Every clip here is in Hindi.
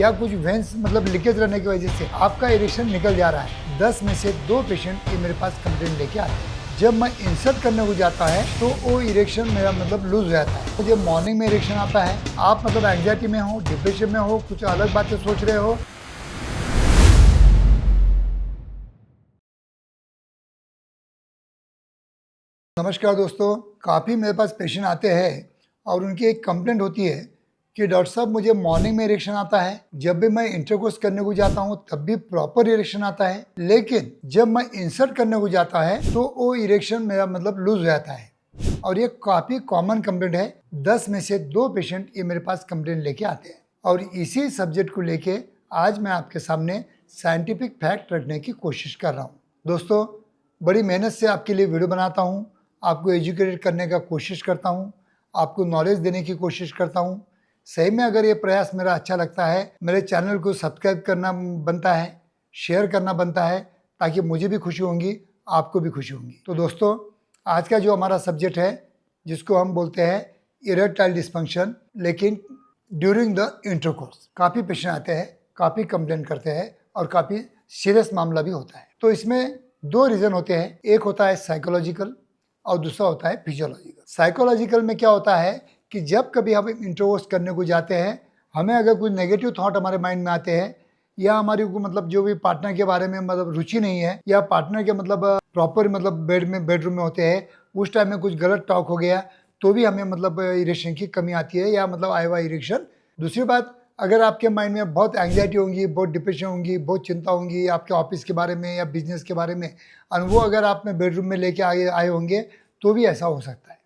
या कुछ वेंस मतलब लीकेज रहने की वजह से आपका इरेक्शन निकल जा रहा है। 10 में से 2 पेशेंट ये मेरे पास कंप्लेंट लेके आते हैं। जब मैं इंसर्ट करने को जाता है तो वो इरेक्शन मेरा मतलब लूज हो जाता है। मुझे मॉर्निंग में इरेक्शन आता है, आप मतलब एंग्जाइटी में हो, डिप्रेशन में हो, कुछ अलग बातें सोच रहे हो। नमस्कार दोस्तों, काफ़ी मेरे पास पेशेंट आते हैं और उनकी एक कंप्लेंट होती है कि डॉक्टर साहब मुझे मॉर्निंग में इरेक्शन आता है, जब भी मैं इंटरकोर्स करने को जाता हूँ तब भी प्रॉपर इरेक्शन आता है, लेकिन जब मैं इंसर्ट करने को जाता है तो वो इरेक्शन मेरा मतलब लूज हो जाता है। और ये काफ़ी कॉमन कंप्लेंट है। 10 में से 2 पेशेंट ये मेरे पास कंप्लेंट लेके आते हैं और इसी सब्जेक्ट को लेके आज मैं आपके सामने साइंटिफिक फैक्ट रखने की कोशिश कर रहा हूँ। दोस्तों, बड़ी मेहनत से आपके लिए वीडियो बनाता हूँ, आपको एजुकेटेड करने का कोशिश करता हूँ, आपको नॉलेज देने की कोशिश करता हूँ। सही में अगर ये प्रयास मेरा अच्छा लगता है, मेरे चैनल को सब्सक्राइब करना बनता है, शेयर करना बनता है, ताकि मुझे भी खुशी होंगी, आपको भी खुशी होंगी। तो दोस्तों, आज का जो हमारा सब्जेक्ट है, जिसको हम बोलते हैं इरेक्टाइल डिस्फंक्शन, लेकिन ड्यूरिंग द इंटरकोर्स। काफ़ी पेशेंट आते हैं, काफ़ी कंप्लेंट करते हैं और काफ़ी सीरियस मामला भी होता है। तो इसमें 2 रीज़न होते हैं, एक होता है साइकोलॉजिकल और दूसरा होता है फिजियोलॉजिकल। साइकोलॉजिकल में क्या होता है कि जब कभी हम इंट्रोवर्स करने को जाते हैं, हमें अगर कोई नेगेटिव थॉट हमारे माइंड में आते हैं या हमारी को मतलब जो भी पार्टनर के बारे में मतलब रुचि नहीं है, या पार्टनर के मतलब प्रॉपर मतलब बेडरूम में होते हैं, उस टाइम में कुछ गलत टॉक हो गया तो भी हमें मतलब इरेक्शन की कमी आती है या मतलब आया हुआ इरेक्शन। दूसरी बात, अगर आपके माइंड में बहुत एंग्जाइटी होंगी, बहुत डिप्रेशन होंगी, बहुत चिंता होंगी आपके ऑफिस के बारे में या बिजनेस के बारे में, और वो अगर आपने बेडरूम में लेके आए होंगे तो भी ऐसा हो सकता है।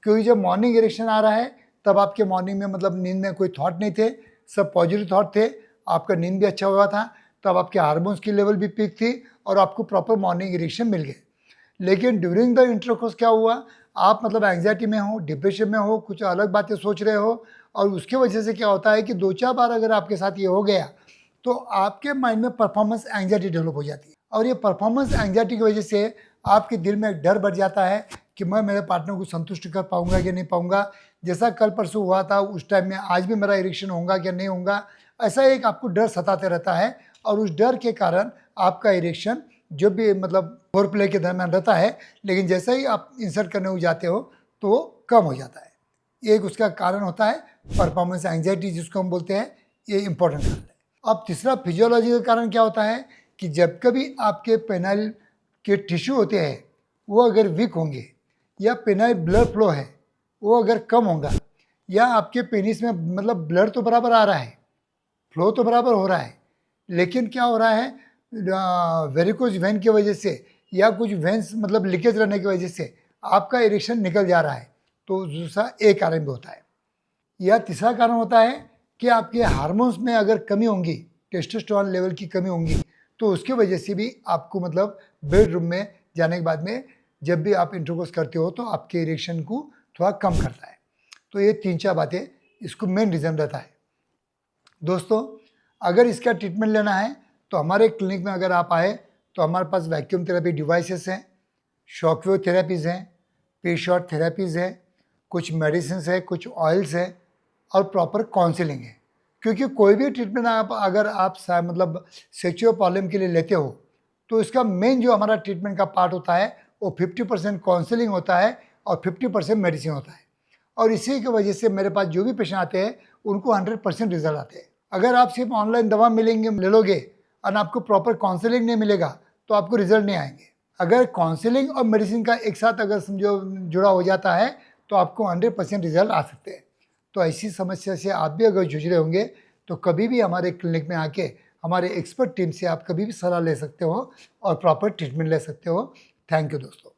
क्योंकि जब मॉर्निंग इरेक्शन आ रहा है तब आपके मॉर्निंग में मतलब नींद में कोई थॉट नहीं थे, सब पॉजिटिव थॉट थे, आपका नींद भी अच्छा हुआ था, तब आपके हार्मोन्स की लेवल भी पीक थी और आपको प्रॉपर मॉर्निंग इरेक्शन मिल गए। लेकिन ड्यूरिंग द इंटरकोर्स क्या हुआ, आप मतलब एंग्जाइटी में हो, डिप्रेशन में हो, कुछ अलग बातें सोच रहे हो, और उसके वजह से क्या होता है कि 2-4 बार अगर आपके साथ ये हो गया तो आपके माइंड में परफॉर्मेंस एंग्जाइटी डेवलप हो जाती है। और ये परफॉर्मेंस एंग्जाइटी की वजह से आपके दिल में एक डर बढ़ जाता है कि मैं मेरे पार्टनर को संतुष्ट कर पाऊंगा कि नहीं पाऊंगा, जैसा कल परसों हुआ था उस टाइम में आज भी मेरा इरेक्शन होगा कि नहीं होगा, ऐसा एक आपको डर सताते रहता है। और उस डर के कारण आपका इरेक्शन जो भी मतलब फोर प्ले के दरमियान रहता है, लेकिन जैसे ही आप इंसर्ट करने को जाते हो तो वो कम हो जाता है। एक उसका कारण होता है परफॉर्मेंस एंग्जाइटी, जिसको हम बोलते हैं, ये इंपॉर्टेंट कारण है। अब तीसरा फिजियोलॉजी का कारण क्या होता है कि जब कभी आपके पेनाइल के टिश्यू होते हैं वो अगर वीक होंगे, या पेनाइल ब्लड फ्लो है वो अगर कम होगा, या आपके पेनिस में मतलब ब्लड तो बराबर आ रहा है, फ्लो तो बराबर हो रहा है, लेकिन क्या हो रहा है, वेरिकोज वेन की वजह से या कुछ वेंस मतलब लीकेज रहने की वजह से आपका इरेक्शन निकल जा रहा है, तो दूसरा एक कारण भी होता है। या तीसरा कारण होता है कि आपके हार्मोन्स में अगर कमी होंगी, टेस्टोस्टेरोन लेवल की कमी होंगी, तो उसकी वजह से भी आपको मतलब बेडरूम में जाने के बाद में जब भी आप इंटरकोर्स करते हो तो आपके इरेक्शन को थोड़ा कम करता है। तो ये 3-4 बातें इसको मेन रीज़न रहता है। दोस्तों, अगर इसका ट्रीटमेंट लेना है तो हमारे क्लिनिक में अगर आप आए तो हमारे पास वैक्यूम थेरेपी डिवाइसेस हैं, शॉकवेव थेरेपीज़ हैं, पी शॉट थेरेपीज़ है, कुछ मेडिसिन है, कुछ ऑयल्स है और प्रॉपर काउंसलिंग है। क्योंकि कोई भी ट्रीटमेंट आप अगर आप मतलब सेक्सुअल प्रॉब्लम के लिए लेते हो तो इसका मेन जो हमारा ट्रीटमेंट का पार्ट होता है वो 50% काउंसलिंग होता है और 50% मेडिसिन होता है। और इसी की वजह से मेरे पास जो भी पेशेंट आते हैं उनको 100% रिजल्ट आते हैं। अगर आप सिर्फ ऑनलाइन दवा मिलेंगे ले लोगे और आपको प्रॉपर काउंसलिंग नहीं मिलेगा तो आपको रिजल्ट नहीं आएंगे। अगर काउंसलिंग और मेडिसिन का एक साथ अगर समझो जुड़ा हो जाता है तो आपको 100% रिजल्ट आ सकते हैं। तो ऐसी समस्या से आप भी अगर जूझ रहे होंगे तो कभी भी हमारे क्लिनिक में आके हमारे एक्सपर्ट टीम से आप कभी भी सलाह ले सकते हो और प्रॉपर ट्रीटमेंट ले सकते हो। थैंक यू दोस्तों।